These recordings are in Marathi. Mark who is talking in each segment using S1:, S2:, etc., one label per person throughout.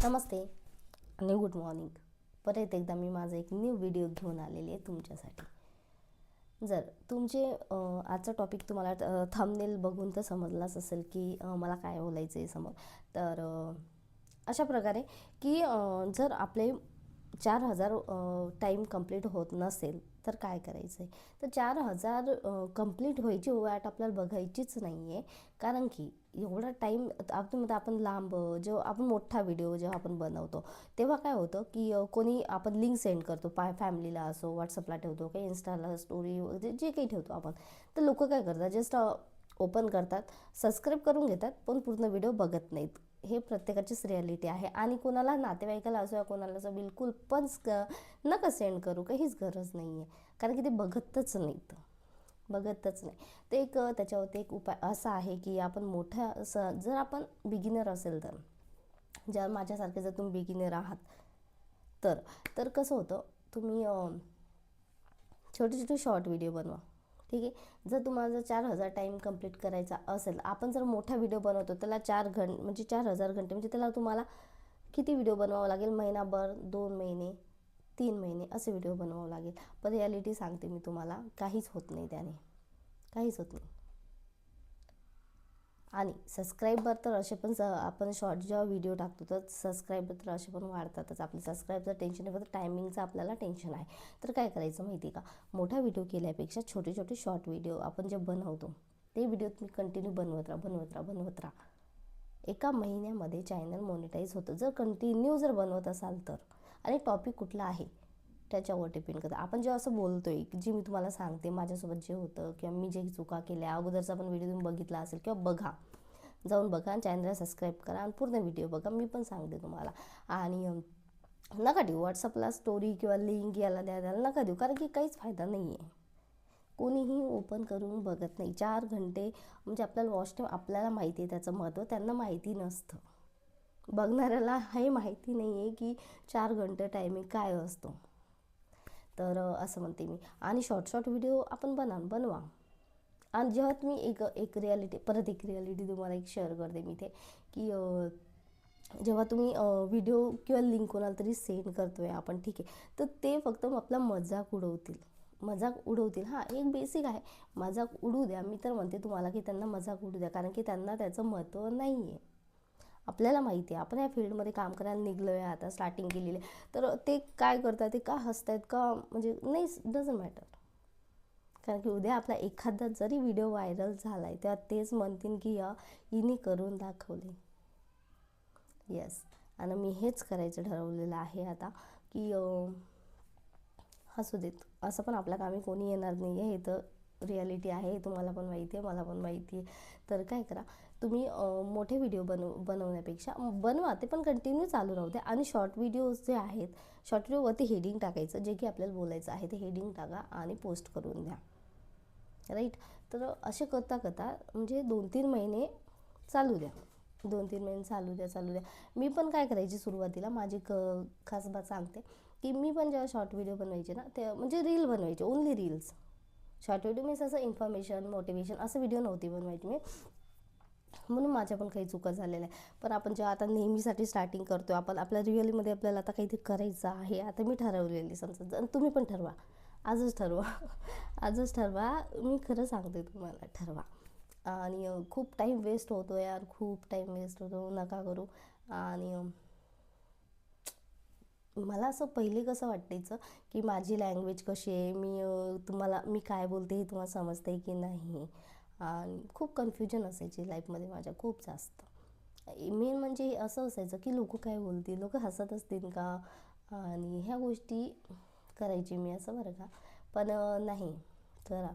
S1: नमस्ते आणि गुड मॉर्निंग. परत एकदा मी माझा एक न्यू व्हिडिओ घेऊन आलेली आहे तुमच्यासाठी. जर तुमचे आजचा टॉपिक तुम्हाला थंबनेल बघून तर समजलाच असेल की मला काय बोलायचं आहे समोर. तर अशा प्रकारे की जर आपले 4,000 टाईम कंप्लीट होत नसेल तर काय करायचं आहे. तर 4,000 कंप्लीट व्हायची वाट आपल्याला बघायचीच नाही आहे. कारण की एवढा टाईम आपण लांब जेव्हा आपण मोठा व्हिडिओ जेव्हा आपण बनवतो तेव्हा काय होतं की कोणी आपण लिंक सेंड करतो फॅमिलीला असो, व्हॉट्सअपला ठेवतो काही इंस्टाला स्टोरी वगैरे जे काही ठेवतो आपण. तर लोक काय करतात, जस्ट ओपन करतात, सबस्क्राईब करून घेतात, पण पूर्ण व्हिडिओ बघत नाहीत. हे प्रत्येकाचीच रिॲलिटी आहे. आणि कोणाला नातेवाईकाला असो या कोणाला असं बिलकुल पण नका सेंड करू, काहीच गरज नाही आहे. कारण की ते बघतच नाहीत, बघतच नाही. ते एक त्याच्यावरती एक उपाय असा आहे की आपण जर आपण बिगिनर असेल तर, ज्या माझ्यासारखे जर तुम्ही बिगिनर आहात तर तर कसं होतं, तुम्ही छोटे छोटे शॉर्ट व्हिडिओ बनवा. ठीक आहे. जर तुम्हाला जर 4,000 टाईम कंप्लीट करायचा असेल, आपण जर मोठा व्हिडिओ बनवतो त्याला 4 घंटे म्हणजे 4,000 घंटे म्हणजे त्याला तुम्हाला किती व्हिडिओ बनवावं लागेल, महिनाभर, 2 महिने, 3 महिने असे व्हिडिओ बनवावं लागेल. पण रिॲलिटी सांगते मी तुम्हाला, काहीच होत नाही त्याने, काहीच होत नाही. आणि सबस्क्राईबर तर असे पण आपण शॉर्ट जेव्हा व्हिडिओ टाकतो तर सबस्क्राईबर तर असे पण वाढतातच. आपले सबस्क्राईबचं टेन्शन आहे, फक्त टायमिंगचं आपल्याला टेन्शन आहे. तर काय करायचं माहिती आहे का, मोठा व्हिडिओ केल्यापेक्षा छोटे छोटे शॉर्ट व्हिडिओ आपण जे बनवतो ते व्हिडिओ तुम्ही कंटिन्यू बनवत राहा. एका महिन्यामध्ये चॅनल मॉनिटाईज होतं, जर कंटिन्यू जर बनवत असाल तर. आणि टॉपिक कुठला आहे त्याच्यावर डिपेंड करतं. आपण जेव्हा असं बोलतोय, जी मी तुम्हाला सांगते माझ्यासोबत जे होतं किंवा मी जे चुका केल्या अगोदरचा पण व्हिडिओ तुम्ही बघितला असेल किंवा बघा, जाऊन बघा, चॅनलला सबस्क्राईब करा आणि पूर्ण व्हिडिओ बघा. मी पण सांगते तुम्हाला. आणि नका देऊ व्हॉट्सअपला स्टोरी किंवा लिंक याला द्यायला नका देऊ, कारण की काहीच फायदा नाही आहे. कोणीही ओपन करून बघत नाही. 4 घंटे म्हणजे आपल्याला वॉच टाईम आपल्याला माहिती आहे त्याचं महत्त्व, त्यांना माहिती नसतं. बघणाऱ्याला हे माहिती नाही आहे की 4 घंटे टायमिंग काय असतो. तर असं म्हणते मी. आणि शॉर्ट शॉर्ट व्हिडिओ आपण बनवा. आणि जेव्हा तुम्ही एक रिॲलिटी तुम्हाला एक शेअर करते मी, ते की जेव्हा तुम्ही व्हिडिओ किंवा लिंक कोणाला तरी सेंड करतोय आपण, ठीक आहे, तर ते फक्त आपला मजाक उडवतील. हां, एक बेसिक आहे, मजाक उडू द्या. मी तर म्हणते तुम्हाला की त्यांना मजाक उडू द्या, कारण की त्यांना त्याचं महत्त्व नाही आहे. आपल्याला माहिती आहे, आपण या फील्डमध्ये काम करायला निघलो आहे, आता स्टार्टिंग केलेली आहे. तर ते काय करतात, ते का हसतायत का म्हणजे नाही, डझंट मॅटर. कारण की उद्या आपला एखादा जरी व्हिडिओ व्हायरल झाला आहे तेव्हा तेच म्हणतील की हिने करून दाखवले. येस. आणि मी हेच करायचं ठरवलेलं आहे आता, की हसू देत, असं पण आपल्या कामी कोणी येणार नाही आहे. हे तर रिॲलिटी आहे, तुम्हाला पण माहिती आहे, मला पण माहिती आहे. तर काय करा तुम्ही, मोठे व्हिडिओ बनवण्यापेक्षा बनवा, ते पण कंटिन्यू चालू राहू द्या. आणि शॉर्ट व्हिडिओज जे आहेत, शॉर्ट व्हिडिओवरती हेडिंग टाकायचं, जे की आपल्याला बोलायचं आहे ते हेडिंग टाका आणि पोस्ट करून द्या. राईट. तर असे करता करता म्हणजे 2-3 महिने चालू द्या. 2-3 महिने चालू द्या. मी पण काय करायची सुरुवातीला, माझी खास बात सांगते की मी पण जेव्हा शॉर्ट व्हिडिओ बनवायचे ना, ते म्हणजे रील बनवायचे, only reels. Short video means असं इन्फॉर्मेशन, मोटिवेशन असं व्हिडिओ नव्हती बनवायची मी. म्हणून माझ्या पण काही चुका झालेल्या आहे. पण आपण जेव्हा आता नेहमीसाठी स्टार्टिंग करतो, आपण आपल्या रिअलमध्ये आपल्याला आता काहीतरी करायचं आहे, आता मी ठरवलेली समजा, तुम्ही पण ठरवा, आजच ठरवा. आजच ठरवा, मी खरं सांगते तुम्हाला, ठरवा. आणि खूप टाईम वेस्ट होतो यार, खूप टाईम वेस्ट होतो, नका करू. आणि मला असं पहिले कसं वाटायचं की माझी लँग्वेज कशी आहे, मी काय बोलते हे तुम्हाला समजते की नाही. आणि खूप कन्फ्युजन असायची लाईफमध्ये माझ्या, खूप जास्त. मेन म्हणजे असं असायचं की लोक काय बोलतील, लोक हसत असतील का, आणि ह्या गोष्टी करायची मी असं, बरं का. पण नाही करा.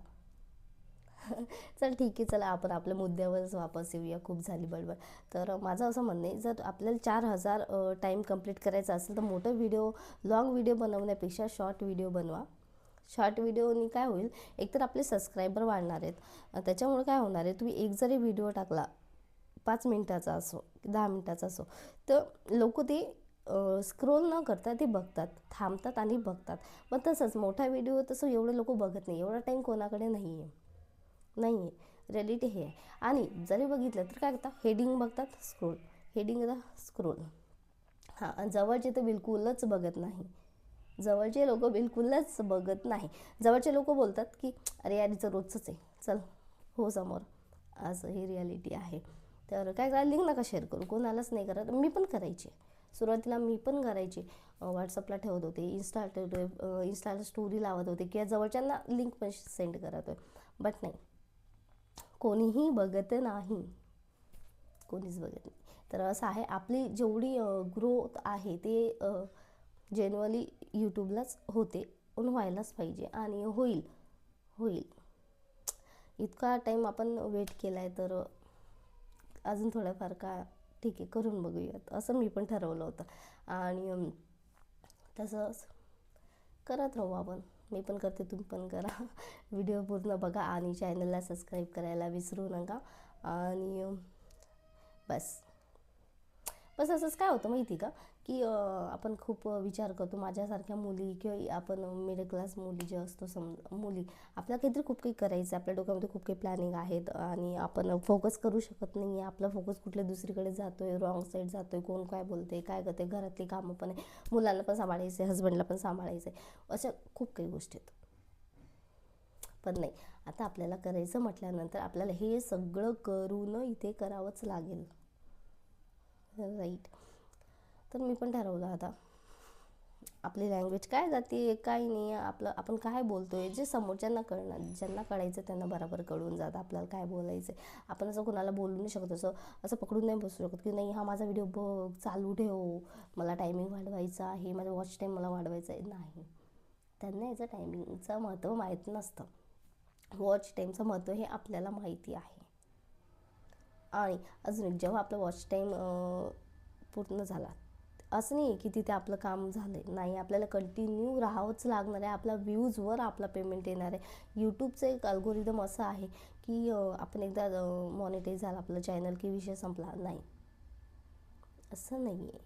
S1: चल ठीक आहे, चला आपण आपल्या मुद्द्यावरच वापस येऊया, खूप झाली बडबड. तर माझं असं म्हणणं आहे, जर आपल्याला 4,000 टाईम कंप्लीट करायचा असेल तर मोठं व्हिडिओ, लॉंग व्हिडिओ बनवण्यापेक्षा शॉर्ट व्हिडिओ बनवा. शॉर्ट व्हिडिओनी काय होईल, एकतर आपले सबस्क्रायबर वाढणार आहेत. त्याच्यामुळे काय होणार आहे, तुम्ही एक जरी व्हिडिओ टाकला 5 मिनिटाचा असो 10 मिनिटाचा असो, तर लोक ते स्क्रोल न करता ते बघतात, थांबतात आणि बघतात. पण तसंच मोठा व्हिडिओ तसं एवढं लोक बघत नाही, एवढा टाईम कोणाकडे नाही आहे. नाही आहे, रिॲलिटी हे आहे. आणि जरी बघितलं तर काय करतात, हेडिंग बघतात, स्क्रोल, हेडिंग स्क्रोल. हां, आणि जवळचे तर बिलकुलच बघत नाही. जवळचे लोक बिलकुलच बघत नाही. जवळचे लोक बोलतात की अरे यार हिचं रोजचंच आहे, चल हो समोर, असं ही रिॲलिटी आहे. तर काय करा, लिंक नका शेअर करू, कोणालाच नाही करत. मी पण करायचे सुरुवातीला, मी पण करायचे. व्हॉट्सअपला ठेवत होते, इंस्टाला स्टोरी लावत होते किंवा जवळच्यांना लिंक पण सेंड करत होते. बट नाही, कोणीही बघत नाही, कोणीच बघत नाही. तर असं आहे, आपली जेवढी ग्रोथ आहे ते जेन्युअली यूट्यूबलाच होते, पण व्हायलाच पाहिजे आणि होईल. होईल. इतका टाईम आपण वेट केला आहे, तर अजून थोडंफार का ठीक आहे, करून बघूयात, असं मी पण ठरवलं होतं. आणि तसंच करत राहू आपण. मी पण करते, तुम्ही पण करा. व्हिडिओ पूर्ण बघा आणि चॅनलला सबस्क्राईब करायला विसरू नका. आणि बस बस असंच काय होतं माहिती का, की आपण खूप विचार करतो, माझ्यासारख्या मुली किंवा आपण मिडल क्लास मुली जे असतो, मुली, आपल्याला काहीतरी खूप काही करायचं, आपल्या डोक्यामध्ये खूप काही प्लॅनिंग आहेत आणि आपण फोकस करू शकत नाही आहे. आपला फोकस कुठल्या दुसरीकडे जातो आहे, रॉंग साईड जातो आहे, कोण काय बोलते, काय करते, घरातली कामं पण आहे, मुलांना पण सांभाळायचं आहे, हस्बंडला पण सांभाळायचं आहे, अशा खूप काही गोष्टी आहेत. पण नाही, आता आपल्याला करायचं म्हटल्यानंतर आपल्याला हे सगळं करून इथे करावंच लागेल, राईट. तर मी पण ठरवलं आता, आपली लँग्वेज काय जाते काय नाही, आपलं आपण काय बोलतो आहे, जे समोरच्यांना कळणार, ज्यांना कळायचं त्यांना बरोबर कळून जातं आपल्याला काय बोलायचं आहे. आपण असं कोणाला बोलू नाही शकत, असं पकडून नाही बसू शकत की नाही हा माझा व्हिडिओ बघ, चालू ठेव, मला टायमिंग वाढवायचा आहे, माझा वॉच टाईम मला वाढवायचा आहे. नाही, त्यांना याचं टायमिंगचं महत्त्व माहीत नसतं. वॉच टाईमचं महत्त्व हे आपल्याला माहिती आहे. आणि अजून एक, जेव्हा आपला वॉच टाईम पूर्ण झाला, असं नाही की तिथे आपलं काम झालं आहे, नाही, आपल्याला कंटिन्यू राहावंच लागणार आहे. आपल्या व्ह्यूजवर आपला पेमेंट येणार आहे. यूट्यूबचं एक अल्गोरिदम असं आहे की आपण एकदा मॉनिटाईज झालं आपलं चॅनल की विषय संपला, नाही, असं नाही आहे.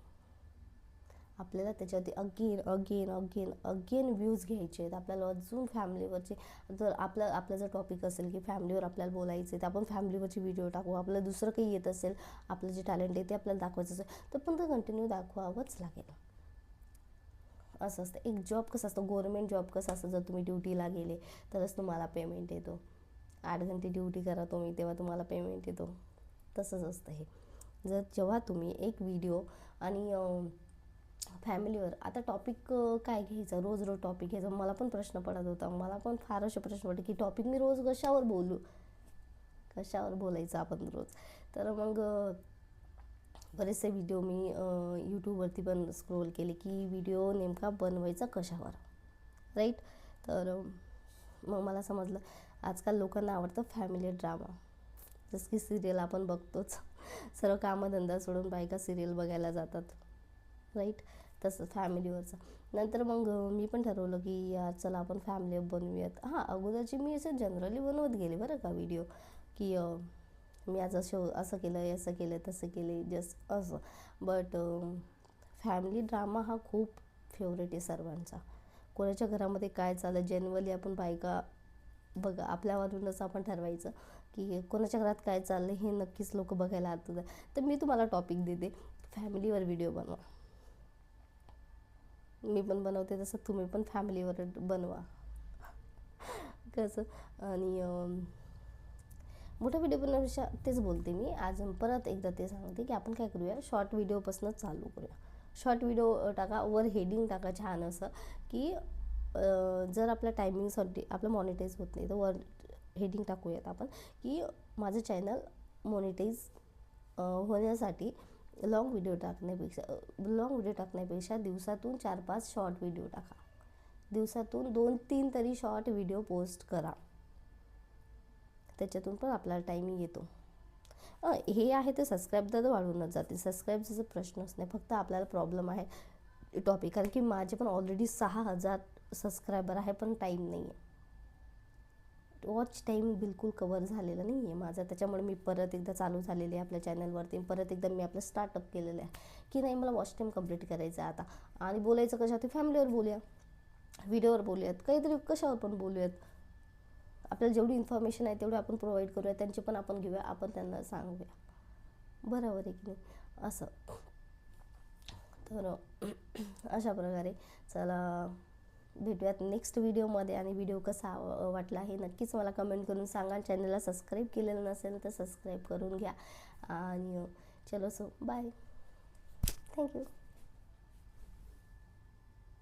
S1: आपल्याला त्याच्यावरती again again again again views घ्यायचे आहेत. आपल्याला अजून फॅमिलीवरचे, जर आपला जर टॉपिक असेल की फॅमिलीवर आपल्याला बोलायचं आहे, तर आपण फॅमिलीवरची व्हिडिओ टाकू. आपल्याला दुसरं काही येत असेल, आपलं जे टॅलेंट आहे ते आपल्याला दाखवायचं असेल, तर पण ते कंटिन्यू दाखवावंच लागेल. असं असतं. एक जॉब कसं असतं, गव्हर्नमेंट जॉब कसं असतं, जर तुम्ही ड्युटीला गेले तरच तुम्हाला पेमेंट येतो. 8 घंटे ड्युटी करा तुम्ही, तेव्हा तुम्हाला पेमेंट येतो. तसंच असतं हे. जेव्हा तुम्ही एक व्हिडिओ आणि फॅमिलीवर, आता टॉपिक काय घ्यायचं, रोज रोज टॉपिक घ्यायचा, मला पण प्रश्न पडत होता. मला पण फार असे प्रश्न पडले की टॉपिक मी रोज कशावर बोलू, कशावर बोलायचं आपण रोज. तर मग बरेचसे व्हिडिओ मी यूट्यूबवरती पण स्क्रोल केले की व्हिडिओ नेमका बनवायचा कशावर, राईट. तर मग मला समजलं आजकाल लोकांना आवडतं फॅमिली ड्रामा, जसं की सिरियल आपण बघतोच. सर्व कामधंदा सोडून बायका सिरियल बघायला जातात, राईट. तसं फॅमिलीवरचं. नंतर मग मी पण ठरवलं की यार चला आपण फॅमिली बनवूयात. हां, अगोदरची मी असं जनरली बनवत गेले बरं का व्हिडिओ, की मी आज असं केलं, असं केलं, तसं केले, जस्ट असं. बट फॅमिली ड्रामा हा खूप फेवरेट आहे सर्वांचा. कोणाच्या घरामध्ये काय चाललं, जनरली आपण बायका बघा, आपल्यावरूनच आपण ठरवायचं की कोणाच्या घरात काय चाललं हे नक्कीच लोक बघायला आतुर. तर मी तुम्हाला टॉपिक देते, फॅमिलीवर व्हिडिओ बनवा. मी पण बनवते तसं तुम्ही पण फॅमिलीवर बनवा. कसं, आणि मोठा व्हिडिओ बनवण्यापेक्षा तेच बोलते मी आज परत एकदा ते सांगते की आपण काय करूया, शॉर्ट व्हिडिओपासूनच चालू करूया. शॉर्ट व्हिडिओ टाका, वर हेडिंग टाका छान असं की जर आपल्या टायमिंगसाठी आपलं मॉनिटाईज होत नाही तर वर हेडिंग टाकूयात आपण की माझं चॅनल मॉनिटाईज होण्यासाठी लॉंग व्हिडिओ टाकण्यापेक्षा दिवसातून 4-5 शॉर्ट व्हिडिओ टाका. दिवसातून 2-3 तरी शॉर्ट व्हिडिओ पोस्ट करा. त्याच्यातून पण आपल्याला टायमिंग येतो. हे आहे ते सबस्क्राईब तर वाढूनच जाते, सबस्क्राईबचा प्रश्नच नाही. फक्त आपल्याला प्रॉब्लेम आहे टॉपिक, कारण की माझे पण ऑलरेडी 6,000 सबस्क्रायबर आहे, पण टाईम नाही आहे. वॉच टाईम बिलकुल कवर झालेलं नाही आहे माझं. त्याच्यामुळे मी परत एकदा चालू झालेले आहे आपल्या चॅनलवरती, परत एकदा मी आपलं स्टार्टअप केलेलं आहे की नाही मला वॉच टाईम कंप्लीट करायचं आहे आता. आणि बोलायचं कशावर, ते फॅमिलीवर बोलूया, व्हिडिओवर बोलूयात, काहीतरी कशावर पण बोलूयात. आपल्याला जेवढी इन्फॉर्मेशन आहे तेवढी आपण प्रोव्हाइड करूया, त्यांची पण आपण घेऊया, आपण त्यांना सांगूया, बरोबर आहे की नाही. असं तर अशा प्रकारे चला भेटूयात नेक्स्ट व्हिडिओमध्ये. आणि व्हिडिओ कसा वाटला हे नक्कीच मला कमेंट करून सांगा. चॅनलला सबस्क्राईब केलेलं नसेल तर सबस्क्राईब करून घ्या. आणि चलो सो बाय, थँक्यू.